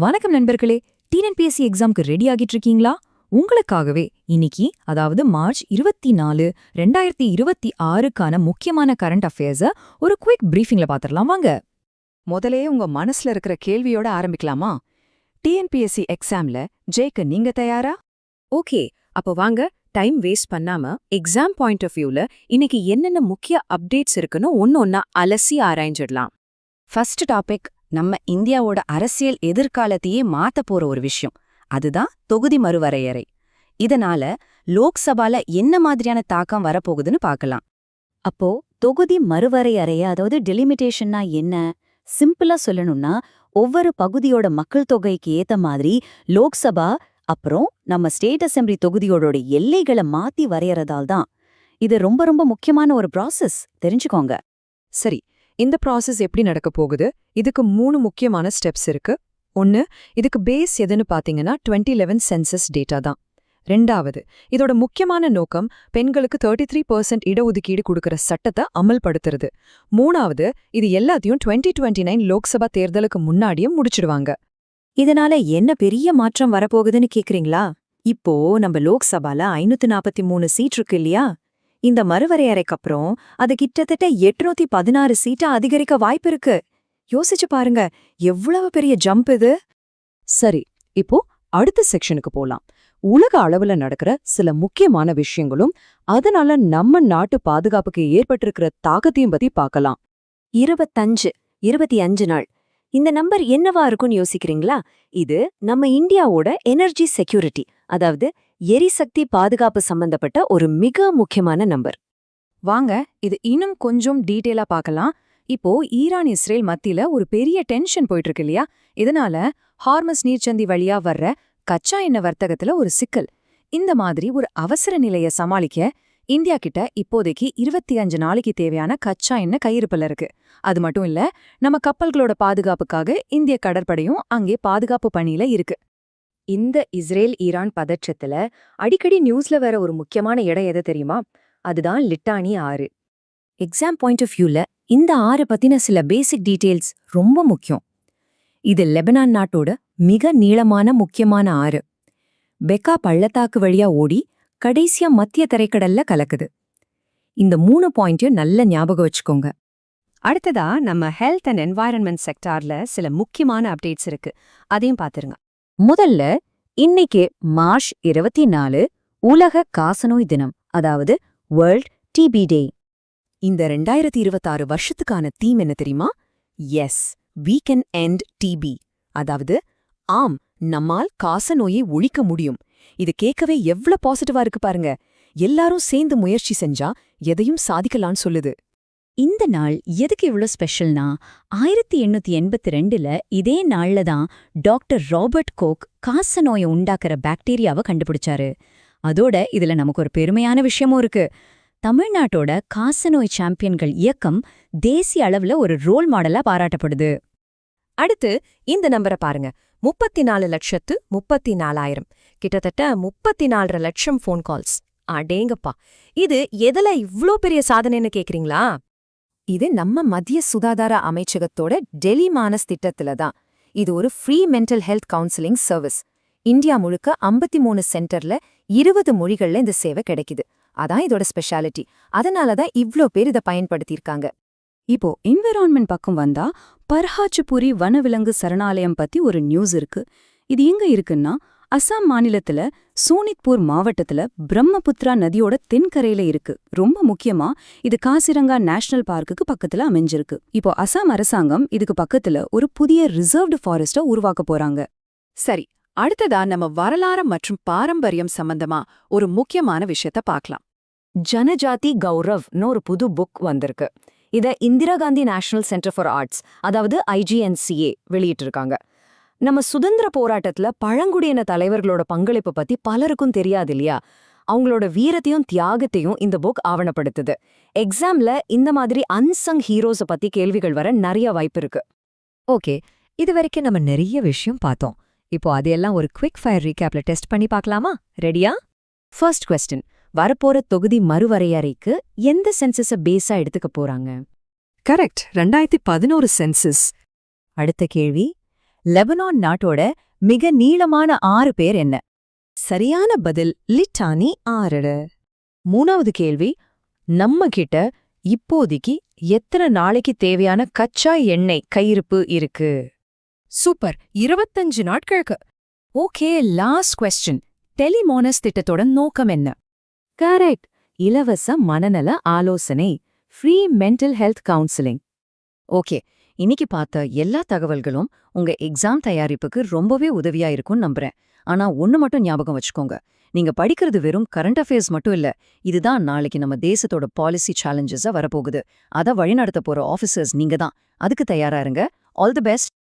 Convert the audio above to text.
வணக்கம் நண்பர்களே. டிஎன்பிஎஸ்சி எக்ஸாம்க்கு ரெடி ஆகிட்டு இருக்கீங்களா? உங்களுக்காகவே இன்னைக்கு, அதாவது மார்ச் 24, 2026க்கான முக்கியமான கரண்ட் அஃபேர்ஸ ஒரு குயிக் பிரீஃபிங்ல பாத்திரலாம் வாங்க. முதலே உங்க மனசுல இருக்கிற கேள்வியோட ஆரம்பிக்கலாமா? டிஎன்பிஎஸ்சி எக்ஸாம்ல ஜெயிக்க நீங்க தயாரா? ஓகே, அப்போ வாங்க டைம் வேஸ்ட் பண்ணாம எக்ஸாம் பாயிண்ட் ஆஃப் வியூல இன்னைக்கு என்னென்ன முக்கிய அப்டேட்ஸ் இருக்குன்னு ஒன்னொன்னா அலசி ஆராய்ஞ்சிடலாம். ஃபர்ஸ்ட் டாபிக், நம்ம இந்தியாவோட அரசியல் எதிர்காலத்தையே மாத்த போற ஒரு விஷயம். அதுதான் தொகுதி மறுவரையறை. இதனால லோக்சபால என்ன மாதிரியான தாக்கம் வரப்போகுதுன்னு பார்க்கலாம். அப்போ தொகுதி மறுவரையறைய, அதாவது டெலிமிட்டேஷன்னா என்ன? சிம்பிளா சொல்லணும்னா, ஒவ்வொரு பகுதியோட மக்கள் தொகைக்கு ஏத்த மாதிரி லோக்சபா அப்புறம் நம்ம ஸ்டேட் அசெம்பிளி தொகுதியோட எல்லைகளை மாத்தி வரையறதால் தான். இது ரொம்ப ரொம்ப முக்கியமான ஒரு ப்ராசஸ், தெரிஞ்சுக்கோங்க. சரி, இந்த ப்ராசஸ் எப்படி நடக்க போகுது? இதுக்கு 3 முக்கியமான ஸ்டெப்ஸ் இருக்கு. ஒன்னு, இதுக்கு பேஸ் எதுன்னு பாத்தீங்கன்னா 2011 சென்சஸ் டேட்டா தான். ரெண்டாவது, இதோட முக்கியமான நோக்கம் பெண்களுக்கு 33% இடஒதுக்கீடு கொடுக்கற சட்டத்தை அமல்படுத்துறது. மூணாவது, இது எல்லாத்தையும் 2029 லோக்சபா தேர்தலுக்கு முன்னாடியும் முடிச்சிடுவாங்க. இதனால என்ன பெரிய மாற்றம் வரப்போகுதுன்னு கேக்குறீங்களா? இப்போ நம்ம லோக்சபால 543 சீட் இருக்கு இல்லையா? இந்த மறுவரையறைக்கு அப்புறம் அது கிட்டத்தட்ட 816 சீட்டா அதிகரிக்க வாய்ப்பு இருக்கு. யோசிச்சு பாருங்க, எவ்வளவு பெரிய ஜம்ப் இது. சரி, இப்போ அடுத்த செக்ஷனுக்கு போலாம். உலக அளவுல நடக்கிற சில முக்கியமான விஷயங்களும் அதனால நம்ம நாட்டு பாதுகாப்புக்கு ஏற்பட்டிருக்கிற தாக்கத்தையும் பத்தி பார்க்கலாம். 25 நாள். இந்த நம்பர் என்னவா இருக்கும்னு யோசிக்கிறீங்களா? இது நம்ம இந்தியாவோட எனர்ஜி செக்யூரிட்டி, அதாவது எரிசக்தி பாதுகாப்பு சம்பந்தப்பட்ட ஒரு மிக முக்கியமான நம்பர். வாங்க, இது இன்னும் கொஞ்சம் டீட்டெயிலா பார்க்கலாம். இப்போ ஈரான் இஸ்ரேல் மத்தியில ஒரு பெரிய டென்ஷன் போயிட்டு இருக்கு இல்லையா? இதனால ஹார்மஸ் நீர்ச்சந்தி வழியா வர்ற கச்சா எண்ணெய் வர்த்தகத்துல ஒரு சிக்கல். இந்த மாதிரி ஒரு அவசர நிலையை சமாளிக்க இந்தியா கிட்ட இப்போதைக்கு 25 நாளைக்கு தேவையான கச்சா எண்ணெய் கையிருப்புல இருக்கு. அது மட்டும் இல்ல, நம்ம கப்பல்களோட பாதுகாப்புக்காக இந்திய கடற்படையும் அங்கே பாதுகாப்பு பணியில இருக்கு. இந்த இஸ்ரேல் ஈரான் பதற்றத்துல அடிக்கடி நியூஸ்ல வர ஒரு முக்கியமான இடம் எது தெரியுமா? அதுதான் லிட்டானி ஆறு. எக்ஸாம் பாயிண்ட் ஆஃப் வியூல இந்த ஆறு பத்தின சில பேசிக் டீடைல்ஸ் ரொம்ப முக்கியம். இது லெபனான் நாட்டோட மிக நீளமான முக்கியமான ஆறு. பெக்கா பள்ளத்தாக்கு வழியா ஓடி கடைசியா மத்திய தரைக்கடல்ல கலக்குது. இந்த 3 பாயிண்ட்டையும் நல்ல ஞாபகம் வச்சுக்கோங்க. அடுத்ததா நம்ம ஹெல்த் அண்ட் என்வாயரன்மெண்ட் செக்டார்ல சில முக்கியமான அப்டேட்ஸ் இருக்கு, அதையும் பாத்துருங்க. முதல்ல, இன்னைக்கு மார்ச் 24 உலக காசநோய் தினம், அதாவது வேர்ல்ட் டிபி டே. இந்த 2026 வருஷத்துக்கான தீம் என்ன தெரியுமா? Yes, we can end TB. அதாவது ஆம், நம்மால் காசநோயை ஒழிக்க முடியும். இது கேட்கவே எவ்ளோ பாசிட்டிவா இருக்கு பாருங்க. எல்லாரும் சேர்ந்து முயற்சி செஞ்சா எதையும் சாதிக்கலான்னு சொல்லுது. இந்த நாள் எதுக்கு இவ்ளோ ஸ்பெஷல்னா, 1882ல இதே நாள்ல தான் டாக்டர் ராபர்ட் கோக் காசநோயை உண்டாக்குற பாக்டீரியாவை கண்டுபிடிச்சாரு. அதோட இதுல நமக்கு ஒரு பெருமையான விஷயமும் இருக்கு. தமிழ்நாட்டோட காசநோய் சாம்பியன்கள் இயக்கம் தேசிய அளவுல ஒரு ரோல் மாடலா பாராட்டப்படுது. அடுத்து இந்த நம்பரை பாருங்க, 34,34,000. கிட்டத்தட்ட 34 லட்சம் ஃபோன் கால்ஸ். அடேங்கப்பா, இது எதுல இவ்ளோ பெரிய சாதனைன்னு கேக்குறீங்களா? இது நம்ம மத்திய சுகாதார அமைச்சகத்தோட டெல்லி மானஸ் திட்டத்துல தான். இது ஒரு free mental health counselling service. India முழுக்க 53 சென்டர்ல 20 மொழிகள்ல இந்த சேவை கிடைக்குது. அதான் இதோட ஸ்பெஷாலிட்டி. அதனாலதான் இவ்ளோ பேர் இதை பயன்படுத்தியிருக்காங்க. இப்போ என்விரான்மெண்ட் பக்கம் வந்தா, பர்ஹாச்சுபுரி வனவிலங்கு சரணாலயம் பத்தி ஒரு நியூஸ் இருக்கு. இது எங்க இருக்குன்னா, அசாம் மாநிலத்துல சோனித்பூர் மாவட்டத்துல பிரம்மபுத்ரா நதியோட தென்கரையில இருக்கு. ரொம்ப முக்கியமா, இது காசிரங்கா நேஷனல் பார்க்குக்கு பக்கத்துல அமைஞ்சிருக்கு. இப்போ அசாம் அரசாங்கம் இதுக்கு பக்கத்துல ஒரு புதிய ரிசர்வ்டு ஃபாரஸ்ட உருவாக்க போறாங்க. சரி, அடுத்ததா நம்ம வரலாறு மற்றும் பாரம்பரியம் சம்பந்தமா ஒரு முக்கியமான விஷயத்த பார்க்கலாம். ஜனஜாதி கௌரவ்னு ஒரு புது புக் வந்திருக்கு. இத Indira Gandhi national centre for arts, அதாவது IGNCA வெளியிட்டிருக்காங்க. நம்ம சுதந்திர போராட்டத்துல பழங்குடியின தலைவர்களோட பங்களிப்பு பத்தி பலருக்கும் தெரியாது இல்லையா? அவங்களோட வீரத்தையும் தியாகத்தையும் இந்த புக் ஆவணப்படுத்துது. எக்ஸாம்ல இந்த மாதிரி அன்சங் ஹீரோஸ பத்தி கேள்விகள் வர நிறைய வாய்ப்பு இருக்கு. ஓகே, இது வரைக்கும் நம்ம நிறைய விஷயம் பார்த்தோம். இப்போ அதையெல்லாம் ஒரு குவிக் ஃபயர் ரீகேப்ல டெஸ்ட் பண்ணி பார்க்கலாமா? ரெடியா? ஃபர்ஸ்ட் கொஸ்டின், வரப்போற தொகுதி மறுவரையறைக்கு எந்த சென்சஸ பேஸா எடுத்துக்க போறாங்க? Correct, 2011 census. அடுத்த கேள்வி, லெபனான் நாட்டோட மிக நீளமான ஆறு பேர் என்ன? சரியான பதில் லிட்டானி 6. 3வது கேள்வி, நம்ம கிட்ட இப்போதைக்கு எத்தனை நாளைக்கு தேவையான கச்சா எண்ணெய் கையிருப்பு இருக்கு? சூப்பர், 25 நாட்களுக்கு. Okay, last question. டெலிமோனஸ் திட்டத்தோட நோக்கம் என்ன? கரெக்ட், இலவச மனநல ஆலோசனை, free mental health counselling. Okay, இன்னைக்கு பார்த்த எல்லா தகவல்களும் உங்க எக்ஸாம் தயாரிப்புக்கு ரொம்பவே உதவியா இருக்கும்னு நம்புறேன். ஆனா ஒன்னு மட்டும் ஞாபகம் வச்சுக்கோங்க, நீங்க படிக்கிறது வெறும் கரண்ட் அஃபேர்ஸ் மட்டும் இல்ல, இதுதான் நாளைக்கு நம்ம தேசத்தோட பாலிசி சேலஞ்சஸா வரப்போகுது. அதை வழிநடத்த போற ஆஃபீஸர்ஸ் நீங்க தான். அதுக்கு தயாரா இருங்க. All the best.